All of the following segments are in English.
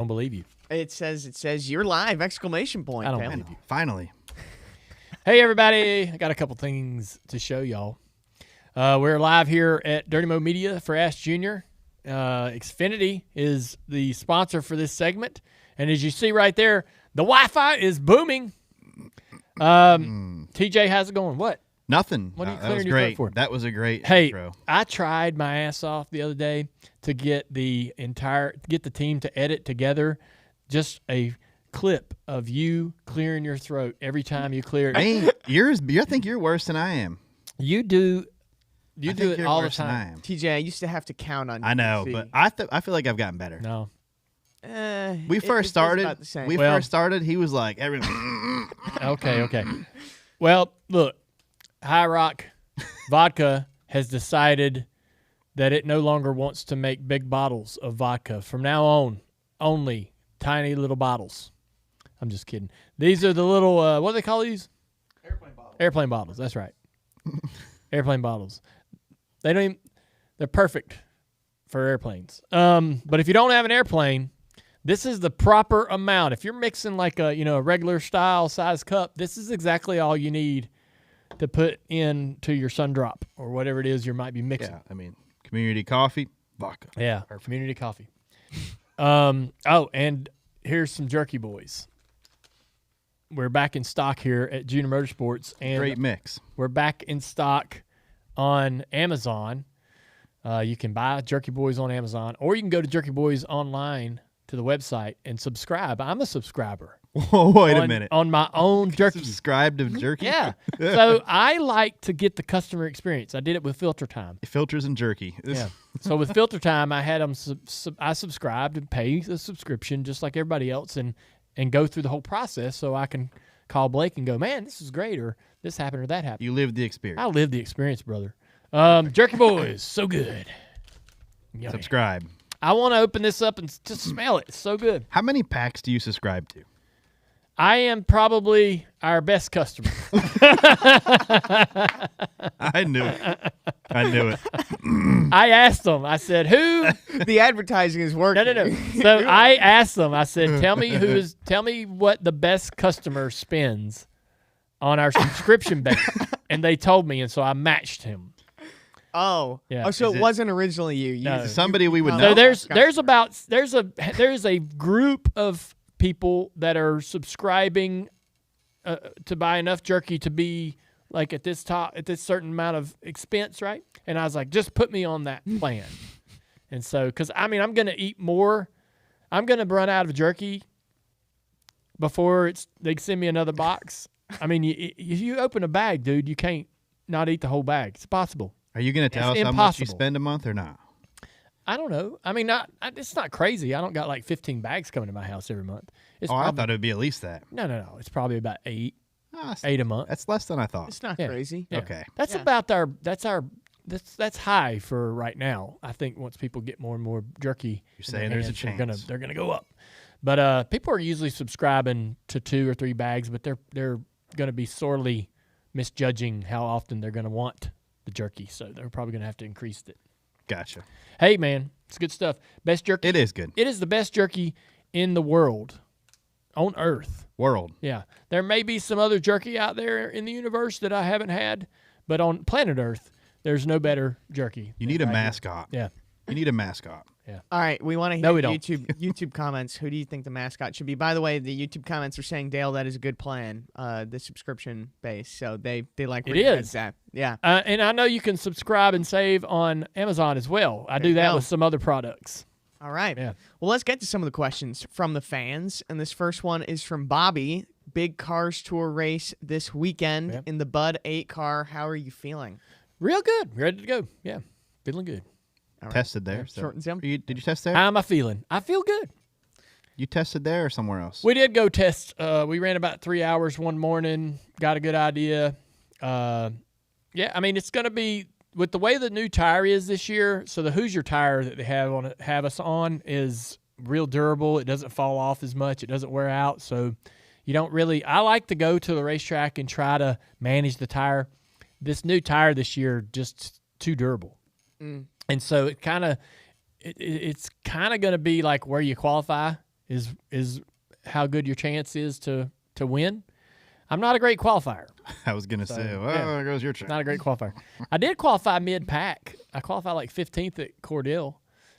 don't believe you. It says you're live! Exclamation point. I don't Taylor. believe you. Finally. Hey, everybody. I got a couple things to show y'all. We're live here at Dirty Mo Media for Ask Junior. Xfinity is the sponsor for this segment. And as you see right there, the Wi-Fi is booming. TJ, how's it going? What? Nothing. What are you That clearing was your great. throat for? That was a great Hey, intro. I tried my ass off the other day to get the team to edit together just a clip of you clearing your throat every time you clear it. I think you're worse than I am. You do I it think you're all the worse than I time. am. TJ, I used to have to count on you. I know, to but see. I feel like I've gotten better. No. We first started. About the same. First started. He was like, everyone. Okay. Well, look, High Rock Vodka has decided that it no longer wants to make big bottles of vodka. From now on, only tiny little bottles. I'm just kidding. These are the little, what do they call these? Airplane bottles. That's right. Airplane bottles. They're perfect for airplanes. But if you don't have an airplane, this is the proper amount. If you're mixing like a regular style size cup, this is exactly all you need to put into your sun drop or whatever it is you might be mixing. Yeah, I mean, community coffee, vodka. Yeah, or community coffee. And here's some Jerky Boys. We're back in stock here at Junior Motorsports, and Great mix. we're back in stock on Amazon. You can buy Jerky Boys on Amazon, or you can go to Jerky Boys online to the website and subscribe. I'm a subscriber. Whoa, wait a minute. On my own jerky. Subscribe to Jerky? Yeah. So I like to get the customer experience. I did it with Filter Time. Filters and Jerky. Yeah. So with Filter Time, I had them. I subscribed and pay the subscription just like everybody else, and go through the whole process so I can call Blake and go, man, this is great, or this happened or that happened. You lived the experience. I lived the experience, brother. Jerky Boys, so good. Yummy. Subscribe. I want to open this up and just smell it. It's so good. How many packs do you subscribe to? I am probably our best customer. I knew it. I asked them. I said, who? The advertising is working. No. So I asked them. I said, tell me what the best customer spends on our subscription base. And they told me, and so I matched him. Oh. Yeah. Oh, so Is it it- wasn't originally you. No. Somebody we would So know. there's a group of people that are subscribing to buy enough jerky to be like at this certain amount of expense, right? And I was like, just put me on that plan. And so, because I'm going to eat more. I'm going to run out of jerky before they send me another box. I mean, if you open a bag, dude, you can't not eat the whole bag. It's possible. Are you going to tell us how much you spend a month or not? I don't know. I mean, it's not crazy. I don't got like 15 bags coming to my house every month. I thought it would be at least that. No. It's probably about 8 Oh, a month. That's less than I thought. It's not Yeah. crazy. Yeah. Okay. That's about that's high for right now. I think once people get more and more jerky, You're saying there's a chance. they're gonna go up. But people are usually subscribing to 2 or 3 bags, but they're gonna be sorely misjudging how often they're gonna want the jerky. So they're probably gonna have to increase it. Gotcha. Hey man, it's good stuff. Best jerky. It is good. It is the best jerky in the world, on Earth. World. Yeah. There may be some other jerky out there in the universe that I haven't had, but on planet Earth, there's no better jerky. You need a mascot. Yeah. You need a mascot. All right, we want to hear No, we don't. YouTube comments. Who do you think the mascot should be? By the way, the YouTube comments are saying, Dale, that is a good plan, the subscription base. So they like It where your is. head's at. Yeah. And I know you can subscribe and save on Amazon as well. I do you that go. with some other products. All right. Yeah. Well, let's get to some of the questions from the fans. And this first one is from Bobby. Big Cars Tour race this weekend Yep. in the Bud 8 car. How are you feeling? Real good. Ready to go. Yeah. Feeling good. All right. Tested there. So. Short and simple. Did you test there? How am I feeling? I feel good. You tested there or somewhere else? We did go test. We ran about 3 hours one morning. Got a good idea. Yeah, I mean, it's going to be with the way the new tire is this year. So the Hoosier tire that they have us on is real durable. It doesn't fall off as much. It doesn't wear out. So you don't really. I like to go to the racetrack and try to manage the tire. This new tire this year just too durable. And so it's kind of going to be like where you qualify is how good your chance is to win. I'm not a great qualifier. I was gonna say, well, yeah. there goes your turn. Not a great qualifier. I did qualify mid-pack. I qualified like 15th at Cordell,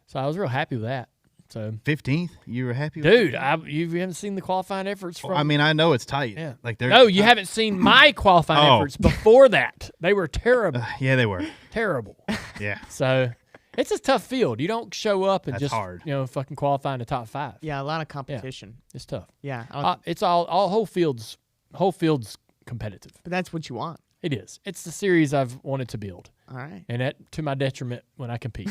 so I was real happy with that. So 15th, you were happy with dude, that? you haven't seen the qualifying efforts from. I mean, I know it's tight. Yeah. Like they're No, you haven't seen my qualifying efforts before that. They were terrible. Yeah, they were. Terrible. Yeah. So it's a tough field. You don't show up and That's just hard. Fucking qualify in the top 5. Yeah, a lot of competition. It's tough. Yeah, It's all whole field's competitive. but that's what you want. It is. It's the series I've wanted to build, All right. and that to my detriment when I compete.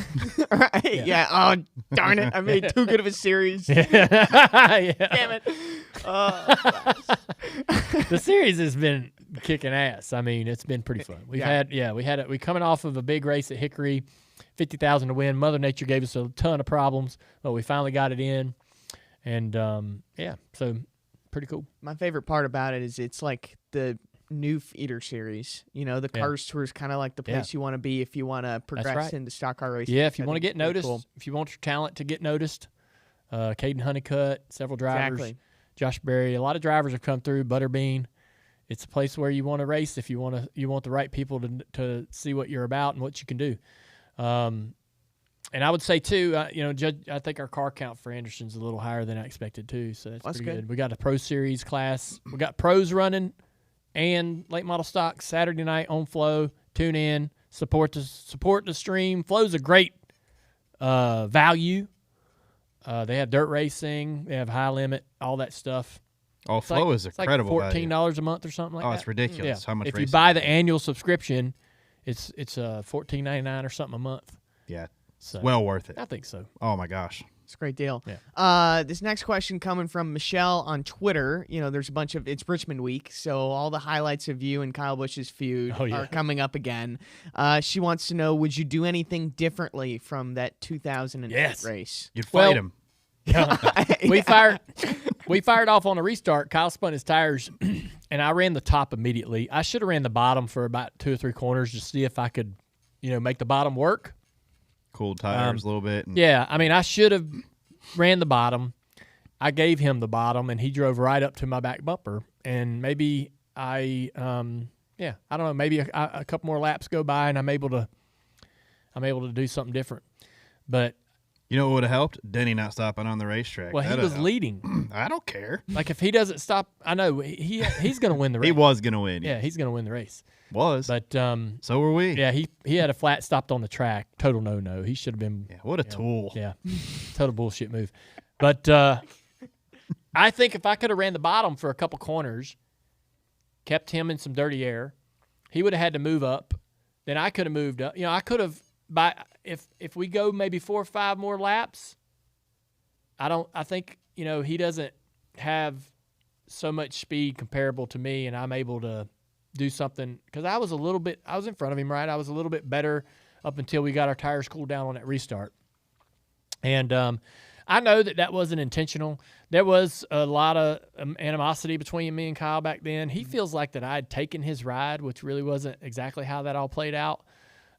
All right. Yeah. Oh, darn it! I made too good of a series. Yeah. Damn it. The series has been kicking ass. I mean, it's been pretty fun. We coming off of a big race at Hickory, 50,000 to win. Mother Nature gave us a ton of problems, but we finally got it in, and so pretty cool. My favorite part about it is it's like the new feeder series. The Cars Tour is kind of like the place you want to be if you want to progress into stock car racing. Yeah, if you want to get Pretty noticed, cool. if you want your talent to get noticed, Caden Honeycutt, several drivers, Exactly. Josh Berry, a lot of drivers have come through. Butterbean, it's a place where you want to race if you want the right people to see what you're about and what you can do. And I would say too, I think our car count for Anderson's a little higher than I expected too, so that's pretty good. We got a Pro Series class. We got pros running and late model stock Saturday night on Flow. Tune in, support the stream. Flow's a great value. They have dirt racing, they have high limit, all that stuff. Oh, Flow is incredible. Like $14 a month or something like that. Oh, it's ridiculous how much if racing you buy the annual subscription, it's $14.99 or something a month. Yeah, So well worth it. I think so. Oh my gosh. It's a great deal. Yeah. This next question coming from Michelle on Twitter. There's a bunch of it's Richmond week, so all the highlights of you and Kyle Busch's feud are coming up again. She wants to know, would you do anything differently from that 2008 race? You'd fight him. We fired off on a restart. Kyle spun his tires, and I ran the top immediately. I should have ran the bottom for about 2 or 3 corners to see if I could, make the bottom work. Cooled tires a little bit. Yeah, I mean, I should have ran the bottom. I gave him the bottom, and he drove right up to my back bumper. And maybe I don't know. Maybe a couple more laps go by, and I'm able to do something different. But you know what would have helped? Denny not stopping on the racetrack. Well, he was leading. I don't care. Like if he doesn't stop, I know he's going to win the race. He was going to win. Yeah, he's going to win the race. Was. But so were we. Yeah, he had a flat stopped on the track. Total no. He should have been. Yeah, what a tool. Yeah, total bullshit move. But I think if I could have ran the bottom for a couple corners, kept him in some dirty air, he would have had to move up. Then I could have moved up. I could have if we go maybe 4 or 5 more laps. I think he doesn't have so much speed comparable to me, and I'm able to do something because I was in front of him, right? I was a little bit better up until we got our tires cooled down on that restart. And I know that wasn't intentional. There was a lot of animosity between me and Kyle back then. He feels like that I had taken his ride, which really wasn't exactly how that all played out.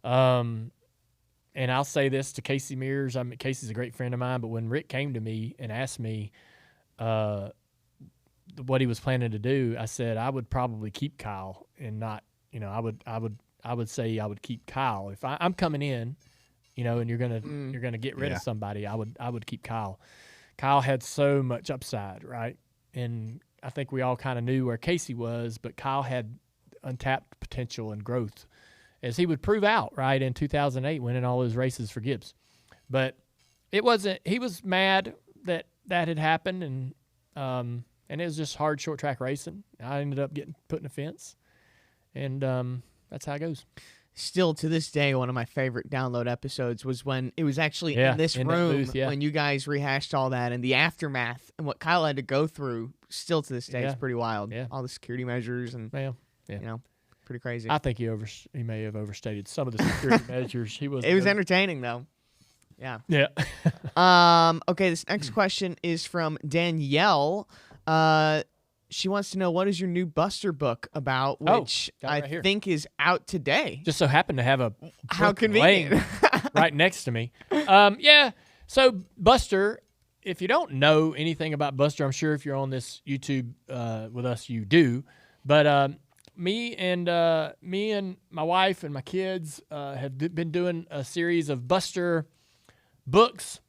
And I'll say this to Casey Mears. Casey's a great friend of mine, but when Rick came to me and asked me what he was planning to do, I said I would probably keep Kyle and not, I would say I would keep Kyle if I'm coming in, and you're gonna get rid of somebody. I would keep Kyle. Kyle had so much upside, right? And I think we all kind of knew where Casey was, but Kyle had untapped potential and growth, as he would prove out, right, in 2008, winning all those races for Gibbs. But it wasn't. He was mad that had happened, and it was just hard short track racing. I ended up getting put in a fence, and that's how it goes. Still to this day, one of my favorite download episodes was when it was actually in this room when you guys rehashed all that and the aftermath and what Kyle had to go through. Still to this day, it's pretty wild. Yeah. All the security measures and pretty crazy. I think he may have overstated some of the security measures. It was entertaining though. Yeah. Yeah. Okay, this next question is from Danielle. She wants to know, what is your new Buster book about, which I think is out today. Just so happened to have a how convenient right next to me. So Buster, if you don't know anything about Buster, I'm sure if you're on this YouTube with us, you do. But me and my wife and my kids have been doing a series of Buster books.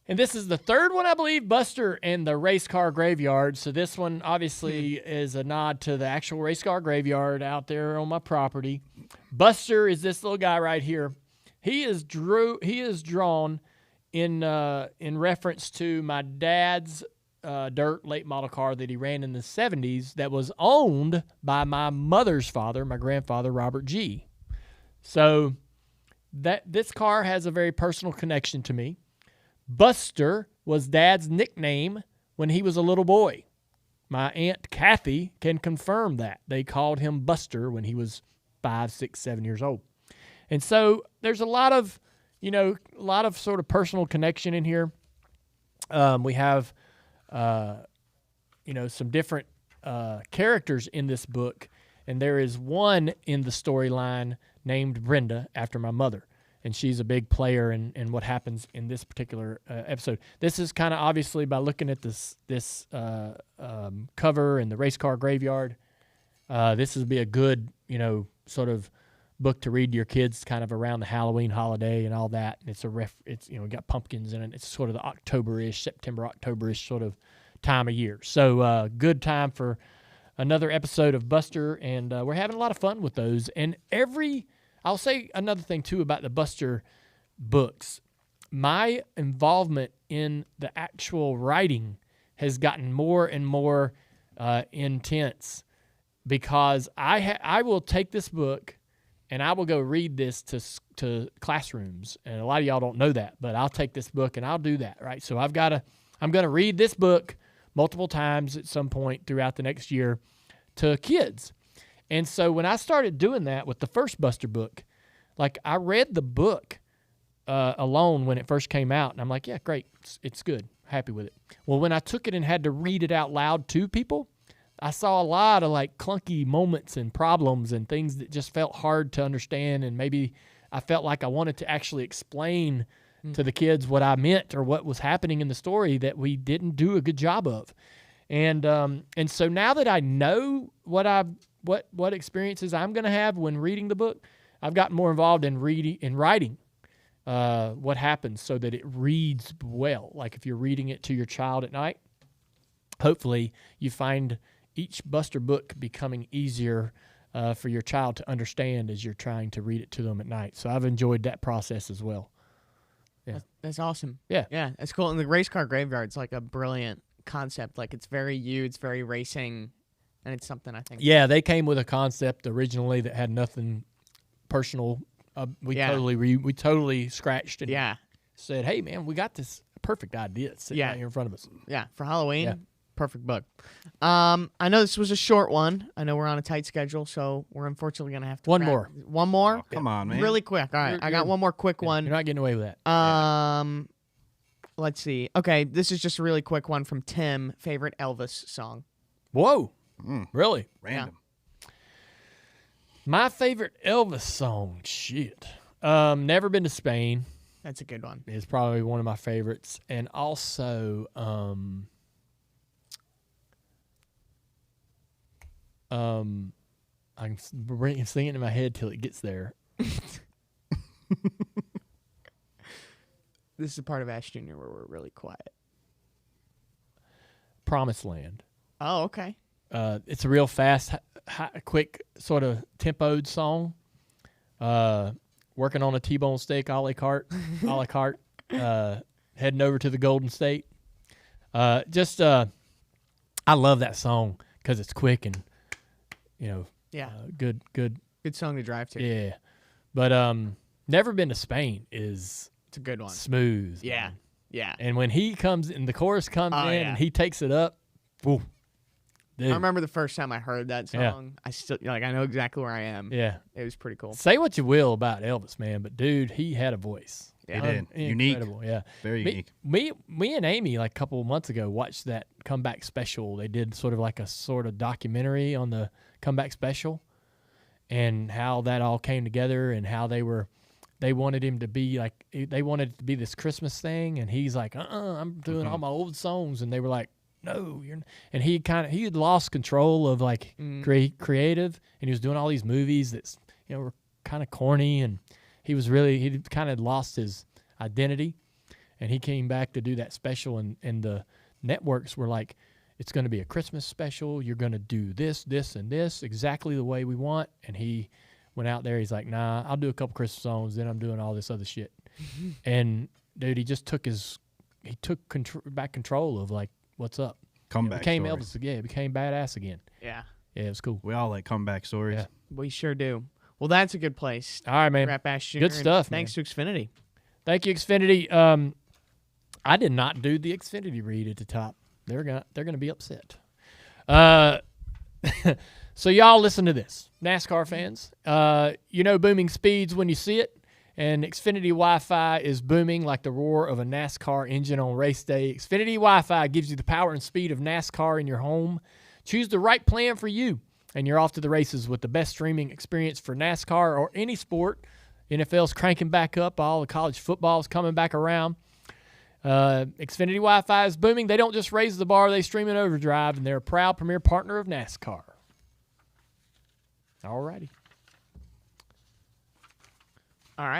And this is the third one, I believe, Buster and the Race Car Graveyard. So this one obviously is a nod to the actual race car graveyard out there on my property. Buster is this little guy right here. He is drawn in reference to my dad's dirt late model car that he ran in the 70s that was owned by my mother's father, my grandfather, Robert G. So this car has a very personal connection to me. Buster was Dad's nickname when he was a little boy. My Aunt Kathy can confirm that. They called him Buster when he was 5, 6, 7 years old. And so there's a lot of sort of personal connection in here. We have, some different characters in this book, and there is one in the storyline named Brenda after my mother. And she's a big player in what happens in this particular episode. This is kind of obviously by looking at this cover and the race car graveyard. This would be a good, sort of book to read to your kids, kind of around the Halloween holiday and all that. And it's got pumpkins in it. It's sort of the September, October-ish sort of time of year. So good time for another episode of Buster, and we're having a lot of fun with those. And I'll say another thing, too, about the Buster books. My involvement in the actual writing has gotten more and more intense because I will take this book and I will go read this to classrooms. And a lot of y'all don't know that, but I'll take this book and I'll do that, right? So I'm going to read this book multiple times at some point throughout the next year to kids. And so when I started doing that with the first Buster book, like I read the book alone when it first came out, and I'm like, yeah, great, it's good, happy with it. Well, when I took it and had to read it out loud to people, I saw a lot of like clunky moments and problems and things that just felt hard to understand, and maybe I felt like I wanted to actually explain to the kids what I meant or what was happening in the story that we didn't do a good job of. And so now that I know what experiences I'm going to have when reading the book, I've gotten more involved in writing what happens so that it reads well. Like if you're reading it to your child at night, hopefully you find each Buster book becoming easier for your child to understand as you're trying to read it to them at night. So I've enjoyed that process as well. Yeah. That's awesome. Yeah. Yeah, that's cool. And the race car graveyard's like a brilliant concept. Like it's very it's very racing, and it's something I think. Yeah, they came with a concept originally that had nothing personal. We totally scratched and said, "Hey, man, we got this perfect idea sitting right here in front of us." Yeah, for Halloween, perfect book. I know this was a short one. I know we're on a tight schedule, so we're unfortunately gonna have to one more. One more. Oh, come on, man. Really quick. All right, I got one more quick one. You're not getting away with that. Let's see. Okay, this is just a really quick one from Tim. Favorite Elvis song? Whoa, really? Random. Yeah. My favorite Elvis song, shit. Never Been to Spain. That's a good one. Is probably one of my favorites, and also I can sing it in my head till it gets there. This is the part of Ash Jr. where we're really quiet. Promised Land. Oh, okay. It's a real fast, quick sort of tempoed song. Working on a T-bone steak a la carte, heading over to the Golden State. I love that song because it's quick and, good song to drive to. Yeah, but Never Been to Spain is it's a good one. Smooth. Yeah, man. yeah. And when he comes and the chorus comes in and he takes it up, woo. Dude. I remember the first time I heard that song. I still I know exactly where I am. Yeah, it was pretty cool. Say what you will about Elvis, man, but dude, he had a voice. Yeah. He did. Unique. Yeah, very unique. Me and Amy, like a couple of months ago, watched that comeback special. They did sort of like a sort of documentary on the comeback special, and how that all came together, and how they wanted him to be like they wanted it to be this Christmas thing, and he's like, I'm doing all my old songs, and they were like, no, you're not. And he had lost control of like creative, and he was doing all these movies that were kind of corny, and he kind of lost his identity, and he came back to do that special, and the networks were like, it's going to be a Christmas special. You're going to do this, this, and this exactly the way we want. And he went out there. He's like, nah, I'll do a couple Christmas songs. Then I'm doing all this other shit. And dude, he just took back control of like, what's up? Comeback became story. Elvis again. Became badass again. Yeah. Yeah, it was cool. We all like comeback stories. Yeah. We sure do. Well, that's a good place. All right, man. Wrap Ash Jr. Good stuff. Thanks to Xfinity. Thank you, Xfinity. I did not do the Xfinity read at the top. They're gonna be upset. So y'all listen to this, NASCAR fans. Booming speeds when you see it, and Xfinity Wi-Fi is booming like the roar of a NASCAR engine on race day. Xfinity Wi-Fi gives you the power and speed of NASCAR in your home. Choose the right plan for you, and you're off to the races with the best streaming experience for NASCAR or any sport. NFL's cranking back up. All the college football's coming back around. Xfinity Wi-Fi is booming. They don't just raise the bar, they stream in overdrive, and they're a proud premier partner of NASCAR. All righty. All right.